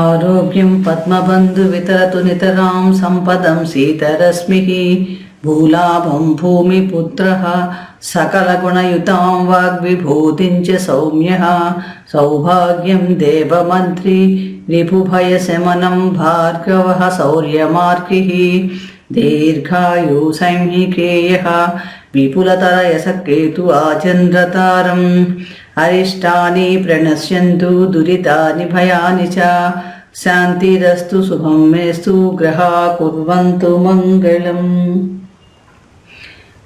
ఆరోగ్యం పద్మబంధు వితరతు నితరాం సంపదం శీతరశ్మిః భూలాభం భూమిపుత్రః సకలగుణయుతాం వాగ్విభూతిం చ సౌమ్యః సౌభాగ్యం దేవమంత్రి రిపుభయశమనం భార్గవః శౌర్యమార్కిః దీర్ఘాయు సంహికేయః విపులతరయసకేతు ఆచంద్రతారం అరిష్టాని ప్రణశ్యంతు దురితాని భయాని చ శాంతిరస్తు శుభం మేస్తు గ్రహా కుర్వంతు మంగళం.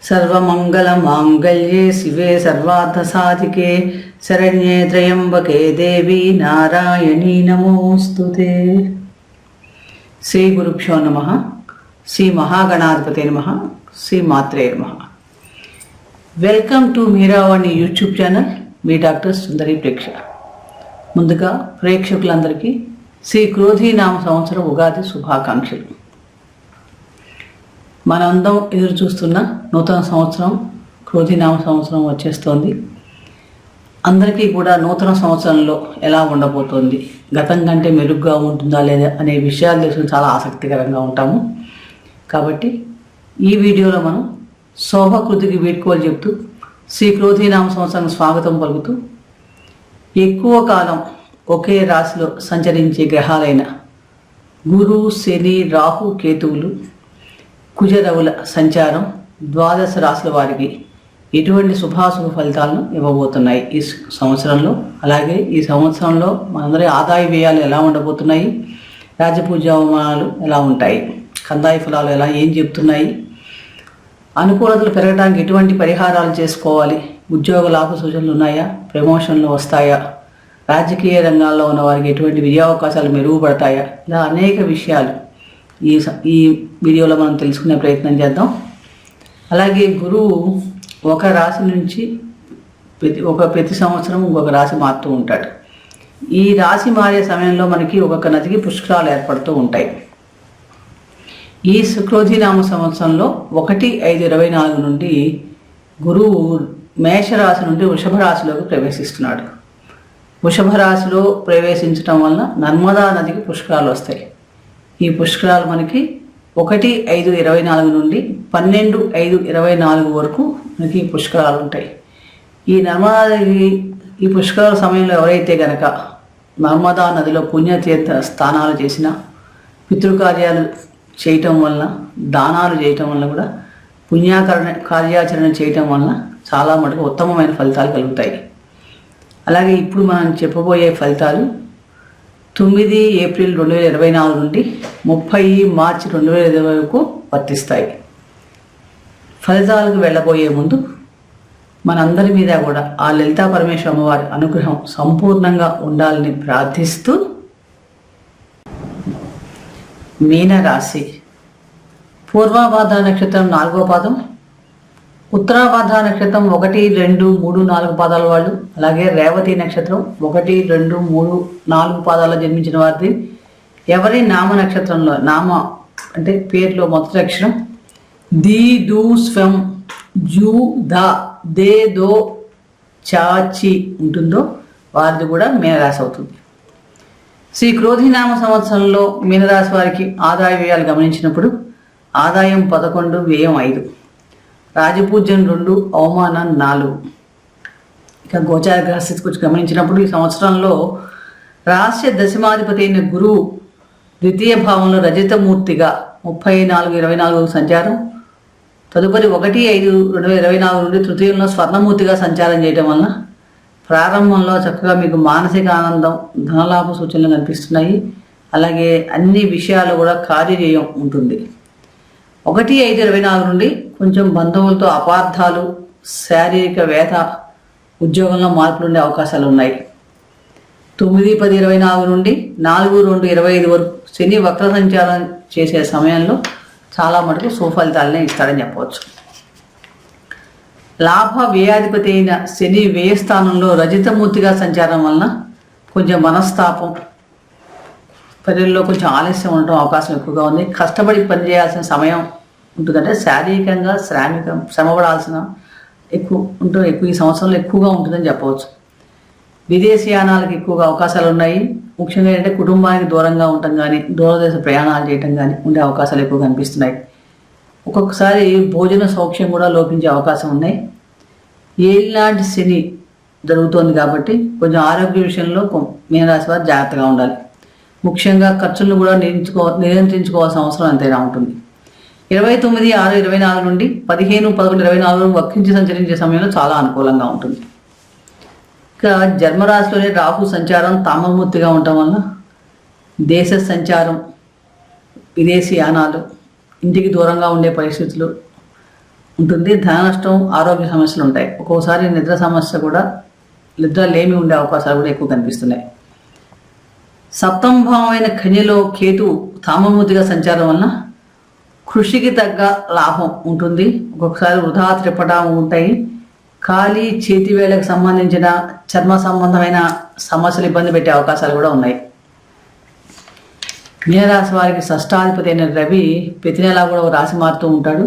సర్వమంగళమాంగళ్యే శివే సర్వార్థసాధికే శరణ్యే త్రయంబకే దేవి నారాయణీ నమోస్తుతే. శ్రీ గురుభ్యో నమః. శ్రీ మహాగణాధిపతే నమః. శ్రీ మాత్రే నమః. Welcome to Meeravani YouTube channel. మీ డాక్టర్ సుందరి ప్రేక్ష. ముందుగా ప్రేక్షకులందరికీ శ్రీ క్రోధీనామ సంవత్సరం ఉగాది శుభాకాంక్షలు. మనందరం ఎదురు చూస్తున్న నూతన సంవత్సరం క్రోధీనామ సంవత్సరం వచ్చేస్తోంది. అందరికీ కూడా నూతన సంవత్సరంలో ఎలా ఉండబోతోంది, గతం కంటే మెరుగ్గా ఉంటుందా లేదా అనే విషయాలు తెలుసుకుని చాలా ఆసక్తికరంగా ఉంటాము. కాబట్టి ఈ వీడియోలో మనం శోభకృతికి వీడ్కోలు చెప్తూ శ్రీ క్రోధీనామ సంవత్సరానికి స్వాగతం పలుకుతూ ఎక్కువ కాలం ఒకే రాశిలో సంచరించే గ్రహాలైన గురు, శని, రాహు, కేతువులు, కుజరవుల సంచారం ద్వాదశ రాశుల వారికి ఎటువంటి శుభాశుభ ఫలితాలను ఇవ్వబోతున్నాయి ఈ సంవత్సరంలో. అలాగే ఈ సంవత్సరంలో మనందరి ఆదాయ వ్యయాలు ఎలా ఉండబోతున్నాయి, రాజపూజ అవమానాలు ఎలా ఉంటాయి, కందాయ ఫలాలు ఏం చెప్తున్నాయి, అనుకూలతలు పెరగడానికి ఎటువంటి పరిహారాలు చేసుకోవాలి, ఉద్యోగ లాభ సూచనలు ఉన్నాయా, ప్రమోషన్లు వస్తాయా, రాజకీయ రంగాల్లో ఉన్న వారికి ఎటువంటి విజయావకాశాలు మెరుగుపడతాయా, ఇలా అనేక విషయాలు ఈ వీడియోలో మనం తెలుసుకునే ప్రయత్నం చేద్దాం. అలాగే గురువు ఒక రాశి నుంచి ప్రతి సంవత్సరం ఇంకొక రాశి మారుతూ ఉంటాడు. ఈ రాశి మారే సమయంలో మనకి ఒక్కొక్క నదికి పుష్కరాలు ఏర్పడుతూ ఉంటాయి. ఈ క్రోధీనామ సంవత్సరంలో 1/5/24 నుండి గురువు మేషరాశి నుండి వృషభ రాశిలోకి ప్రవేశిస్తున్నాడు. వృషభ రాశిలో ప్రవేశించడం వలన నర్మదా నదికి పుష్కరాలు వస్తాయి. ఈ పుష్కరాలు మనకి 1/5/24 నుండి 12/5/24 వరకు మనకి పుష్కరాలు ఉంటాయి. ఈ నర్మదా నది ఈ పుష్కరాల సమయంలో ఎవరైతే గనక నర్మదా నదిలో పుణ్యతీర్థ స్నానాలు చేసినా, పితృకార్యాలు చేయటం వలన, దానాలు చేయటం వలన కూడా కార్యాచరణ చేయటం వలన చాలా మటుకు ఉత్తమమైన ఫలితాలు కలుగుతాయి. అలాగే ఇప్పుడు మనం చెప్పబోయే ఫలితాలు 9 ఏప్రిల్ 2024 నుండి 30 మార్చి 2020 వరకు వర్తిస్తాయి. ఫలితాలకు వెళ్ళబోయే ముందు మనందరి మీద కూడా ఆ లలితా పరమేశ్వర అమ్మవారి అనుగ్రహం సంపూర్ణంగా ఉండాలని ప్రార్థిస్తూ మీనరాశి. పూర్వాభాద్ర నక్షత్రం 4వ పాదం, ఉత్తరాభాద్ర నక్షత్రం 1, 2, 3, 4 పాదాల వాళ్ళు, అలాగే రేవతి నక్షత్రం 1, 2, 3, 4 పాదాల్లో జన్మించిన వారిది ఎవరి నామ నక్షత్రంలో, నామ అంటే పేరులో మొదటి అక్షరం ది, దు, స్వం, జు, ద, దే, దో, చాచి ఉంటుందో వారిది కూడా మీనరాశి అవుతుంది. శ్రీ క్రోధీనామ సంవత్సరంలో మీనరాశి వారికి ఆదాయ వ్యయాలు గమనించినప్పుడు ఆదాయం 11, వ్యయం 5, రాజపూజ్యం 2, అవమానం 4. ఇక గోచార గ్రహస్థితి గురించి గమనించినప్పుడు ఈ సంవత్సరంలో రాశి దశమాధిపతి అయిన గురువు ద్వితీయ భావంలో రజతమూర్తిగా 34/24 సంచారం, తదుపరి 1/5/2024 నుండి తృతీయంలో స్వర్ణమూర్తిగా సంచారం చేయడం వలన ప్రారంభంలో చక్కగా మీకు మానసిక ఆనందం, ధనలాభ సూచనలు కనిపిస్తున్నాయి. అలాగే అన్ని విషయాలు కూడా కార్యజయం ఉంటుంది. 1/5/24 నుండి కొంచెం బంధువులతో అపార్థాలు, శారీరక వేద, ఉద్యోగంలో మార్పులు ఉండే అవకాశాలు ఉన్నాయి. 9/10/24 నుండి 4/2/25 వరకు శని వక్ర సంచారం చేసే సమయంలో చాలా మటుకు సుఫలితాలనే ఇస్తాడని చెప్పవచ్చు. లాభ వ్యయాధిపతి అయిన శని వ్యయ స్థానంలో రజితమూర్తిగా సంచారం వలన కొంచెం మనస్తాపం, పనుల్లో కొంచెం ఆలస్యం ఉండటం అవకాశం ఎక్కువగా ఉంది. కష్టపడి పనిచేయాల్సిన సమయం ఉంటుందంటే శారీరకంగా శ్రమపడాల్సిన ఎక్కువ ఈ సంవత్సరంలో ఎక్కువగా ఉంటుందని చెప్పవచ్చు. విదేశీయానాలకు ఎక్కువగా అవకాశాలు ఉన్నాయి. ముఖ్యంగా ఏంటంటే కుటుంబానికి దూరంగా ఉండటం కానీ దూరదేశ ప్రయాణాలు చేయటం కానీ ఉండే అవకాశాలు ఎక్కువ కనిపిస్తున్నాయి. ఒక్కొక్కసారి భోజన సౌఖ్యం కూడా లోపించే అవకాశం ఉన్నాయి. ఏలినాటి శని జరుగుతోంది కాబట్టి కొంచెం ఆరోగ్య విషయంలో మీనరాశి వారు జాగ్రత్తగా ఉండాలి. ముఖ్యంగా ఖర్చులను కూడా నియంత్రించుకోవాల్సిన అవసరం ఎంతైనా ఉంటుంది. 29/6/24 నుండి 15/11/24 వక్రించి సంచరించే సమయంలో చాలా అనుకూలంగా ఉంటుంది. ఇక జన్మరాశిలోనే రాహు సంచారం తామమూర్తిగా ఉండటం వల్ల దేశ సంచారం, విదేశీ యానాలు, ఇంటికి దూరంగా ఉండే పరిస్థితులు ఉంటుంది. ధన నష్టం, ఆరోగ్య సమస్యలు ఉంటాయి. ఒక్కోసారి నిద్ర సమస్య కూడా, నిద్ర లేమి ఉండే అవకాశాలు కూడా ఎక్కువ కనిపిస్తున్నాయి. సప్తమభావమైన కన్యలో కేతు తామమూర్తిగా సంచారం వలన కృషికి తగ్గ లాభం ఉంటుంది. ఒక్కొక్కసారి వృధా త్రిపటం ఉంటాయి. ఖాళీ చేతివేళకు సంబంధించిన చర్మ సంబంధమైన సమస్యలు ఇబ్బంది పెట్టే అవకాశాలు కూడా ఉన్నాయి. మీనరాశి వారికి షష్టాధిపతి అయిన రవి ప్రతి నెలా కూడా రాశి మారుతూ ఉంటాడు.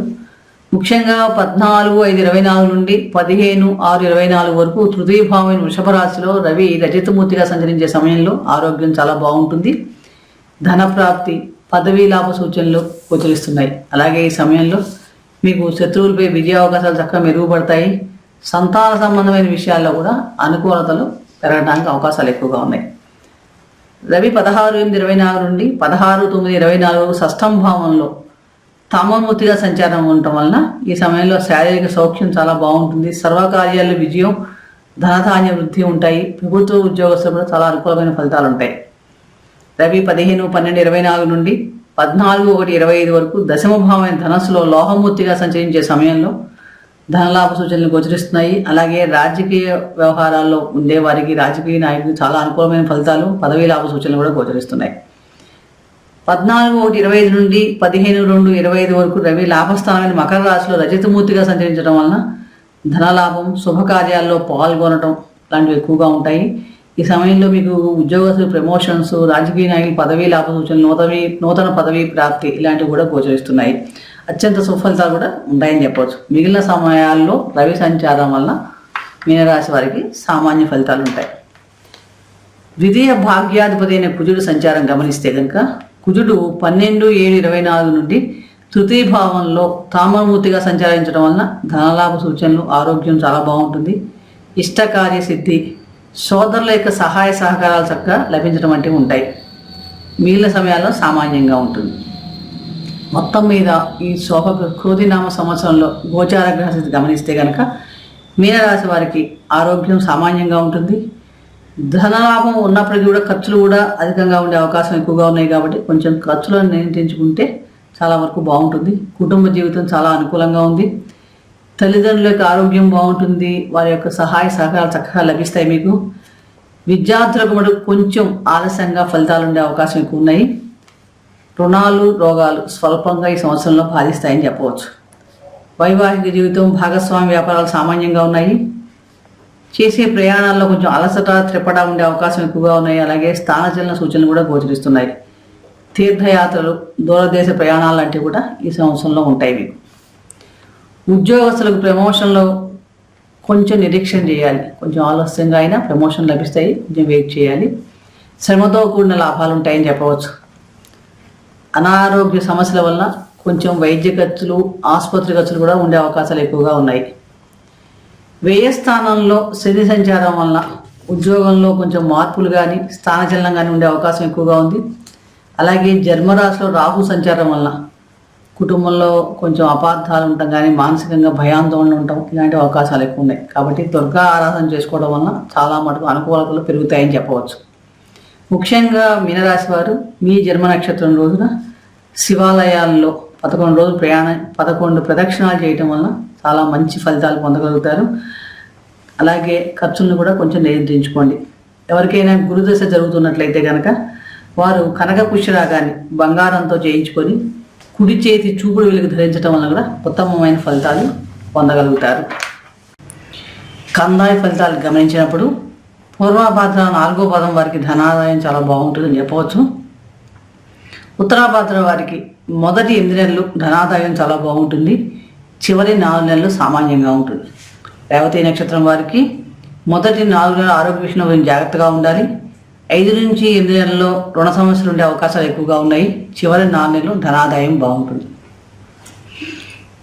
ముఖ్యంగా 14/5/24 నుండి 15/6/24 వరకు తృతీయ భావమైన వృషభ రాశిలో రవి రజతమూర్తిగా సంచరించే సమయంలో ఆరోగ్యం చాలా బాగుంటుంది. ధనప్రాప్తి, పదవీ లాభ సూచనలు గోచరిస్తున్నాయి. అలాగే ఈ సమయంలో మీకు శత్రువులపై విజయ అవకాశాలు చక్కగా మెరుగుపడతాయి. సంతాన సంబంధమైన విషయాల్లో కూడా అనుకూలతలు పెరగడానికి అవకాశాలు ఎక్కువగా ఉన్నాయి. రవి 16/8/24 నుండి 16/9/24 షష్టమ భావంలో తామమూర్తిగా సంచారం ఉండటం వలన ఈ సమయంలో శారీరక సౌఖ్యం చాలా బాగుంటుంది. సర్వకార్యాల్లో విజయం, ధనధాన్య వృద్ధి ఉంటాయి. ప్రభుత్వ ఉద్యోగస్తులు కూడా చాలా అనుకూలమైన ఫలితాలు ఉంటాయి. రవి 15/12/24 నుండి 14/1/25 వరకు దశమ భావమైన ధనస్సులో లోహమూర్తిగా సంచరించే సమయంలో ధనలాభ సూచనలు గోచరిస్తున్నాయి. అలాగే రాజకీయ వ్యవహారాల్లో ఉండే వారికి, రాజకీయ నాయకులకు చాలా అనుకూలమైన ఫలితాలు, పదవీ లాభ సూచనలు కూడా గోచరిస్తున్నాయి. 14/1/25 నుండి 15/2/25 వరకు రవి లాభస్థానమైన మకర రాశిలో రజతమూర్తిగా సంచరించడం వలన ధనలాభం, శుభకార్యాల్లో పాల్గొనడం లాంటివి ఎక్కువగా ఉంటాయి. ఈ సమయంలో మీకు ఉద్యోగస్తులు ప్రమోషన్స్, రాజకీయ నాయకులు పదవీ లాభ సూచనలు, నూతన పదవీ ప్రాప్తి ఇలాంటివి కూడా గోచరిస్తున్నాయి. అత్యంత సుఫలితాలు కూడా ఉంటాయని చెప్పవచ్చు. మిగిలిన సమయాల్లో రవి సంచారం వల్ల మీనరాశి వారికి సామాన్య ఫలితాలు ఉంటాయి. ద్వితీయ భాగ్యాధిపతి అయిన కుజుడు సంచారం గమనిస్తే కనుక కుజుడు 12/7/24 నుండి తృతీయ భావంలో తామమూర్తిగా సంచరించడం వలన ధనలాభ సూచనలు, ఆరోగ్యం చాలా బాగుంటుంది. ఇష్టకార్య సిద్ధి, సోదరుల యొక్క సహాయ సహకారాలు చక్కగా లభించడం వంటివి ఉంటాయి. మిగిలిన సమయాల్లో సామాన్యంగా ఉంటుంది. మొత్తం మీద ఈ క్రోధినామ సంవత్సరంలో గోచార గ్రహస్థితి గమనిస్తే కనుక మీనరాశి వారికి ఆరోగ్యం సామాన్యంగా ఉంటుంది. ధనలాభం ఉన్నప్పటికీ కూడా ఖర్చులు కూడా అధికంగా ఉండే అవకాశం ఎక్కువగా ఉన్నాయి. కాబట్టి కొంచెం ఖర్చులను నియంత్రించుకుంటే చాలా వరకు బాగుంటుంది. కుటుంబ జీవితం చాలా అనుకూలంగా ఉంది. తల్లిదండ్రుల యొక్క ఆరోగ్యం బాగుంటుంది. వారి యొక్క సహాయ సహకారాలు చక్కగా లభిస్తాయి. మీకు విద్యార్థులకు మటుకు కొంచెం ఆలస్యంగా ఫలితాలు ఉండే అవకాశం ఎక్కువ ఉన్నాయి. రుణాలు, రోగాలు స్వల్పంగా ఈ సంవత్సరంలో బాధిస్తాయని చెప్పవచ్చు. వైవాహిక జీవితం, భాగస్వామి వ్యాపారాలు సామాన్యంగా ఉన్నాయి. చేసే ప్రయాణాల్లో కొంచెం అలసట, త్రిపట ఉండే అవకాశం ఎక్కువగా ఉన్నాయి. అలాగే స్థానచలన సూచనలు కూడా గోచరిస్తున్నాయి. తీర్థయాత్రలు, దూరదేశ ప్రయాణాలు లాంటివి కూడా ఈ సంవత్సరంలో ఉంటాయి. మీకు ఉద్యోగస్తులకు ప్రమోషన్లో కొంచెం నిరీక్షణ చేయాలి. కొంచెం ఆలస్యంగా అయినా ప్రమోషన్ లభిస్తాయి. కొంచెం వెయిట్ చేయాలి. శ్రమతో కూడిన లాభాలు ఉంటాయని చెప్పవచ్చు. అనారోగ్య సమస్యల వల్ల కొంచెం వైద్య ఖర్చులు, ఆసుపత్రి ఖర్చులు కూడా ఉండే అవకాశాలు ఎక్కువగా ఉన్నాయి. వ్యయ స్థానంలో శని సంచారం వలన ఉద్యోగంలో కొంచెం మార్పులు కానీ, స్థానచలనం కానీ ఉండే అవకాశం ఎక్కువగా ఉంది. అలాగే జన్మరాశిలో రాహు సంచారం వలన కుటుంబంలో కొంచెం అపార్థాలు ఉండటం కానీ, మానసికంగా భయాందోళన ఉండటం ఇలాంటి అవకాశాలు ఎక్కువ ఉన్నాయి. కాబట్టి దుర్గా ఆరాధన చేసుకోవడం వలన చాలా మటుకు అనుకూలతలు పెరుగుతాయని చెప్పవచ్చు. ముఖ్యంగా మీనరాశి వారు మీ జన్మ నక్షత్రం రోజున శివాలయాల్లో 11 రోజులు 11 ప్రదక్షిణాలు చేయటం వలన చాలా మంచి ఫలితాలు పొందగలుగుతారు. అలాగే ఖర్చులను కూడా కొంచెం నియంత్రించుకోండి. ఎవరికైనా గురుదశ జరుగుతున్నట్లయితే కనుక వారు కనకపుష్యరాగాన్ని బంగారంతో చేయించుకొని కుడి చేతి చూపుడు వెలుగు ధరించడం వల్ల కూడా ఉత్తమమైన ఫలితాలు పొందగలుగుతారు. కందాయ ఫలితాలు గమనించినప్పుడు పూర్వభాద్ర 4వ పాదం వారికి ధనాదాయం చాలా బాగుంటుందని చెప్పవచ్చు. ఉత్తరాభాద్ర వారికి మొదటి 8 నెలలు ధనాదాయం చాలా బాగుంటుంది. చివరి 4 నెలలు సామాన్యంగా ఉంటుంది. రేవతి నక్షత్రం వారికి మొదటి 4 నెలలు ఆరోగ్య విషయంలో జాగ్రత్తగా ఉండాలి. 5 నుంచి 8 నెలల్లో రుణ సమస్యలు ఉండే అవకాశాలు ఎక్కువగా ఉన్నాయి. చివరి 4 నెలలు ధనాదాయం బాగుంటుంది.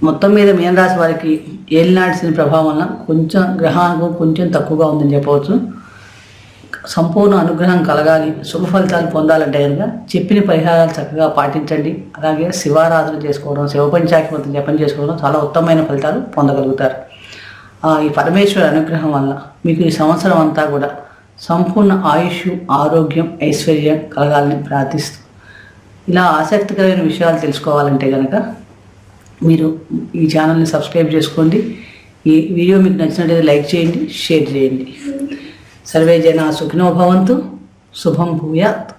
మొత్తం మీద మీనరాశి వారికి ఏలినాటి శని ప్రభావం వలన కొంచెం గ్రహానికి కొంచెం తక్కువగా ఉందని చెప్పవచ్చు. సంపూర్ణ అనుగ్రహం కలగాలి, శుభ ఫలితాలు పొందాలంటే కనుక చెప్పిన పరిహారాలు చక్కగా పాటించండి. అలాగే శివారాధన చేసుకోవడం, శివపంచాకి మొత్తం జపం చేసుకోవడం చాలా ఉత్తమమైన ఫలితాలు పొందగలుగుతారు. ఈ పరమేశ్వర అనుగ్రహం వల్ల మీకు ఈ సంవత్సరం అంతా కూడా సంపూర్ణ ఆయుష్, ఆరోగ్యం, ఐశ్వర్యం కలగాలని ప్రార్థిస్తూ, ఇలా ఆసక్తికరమైన విషయాలు తెలుసుకోవాలంటే కనుక మీరు ఈ ఛానల్ని సబ్స్క్రైబ్ చేసుకోండి. ఈ వీడియో మీకు నచ్చినట్లయితే లైక్ చేయండి, షేర్ చేయండి. సర్వే జనా సుఖినో భవంతు. శుభం భూయాత్.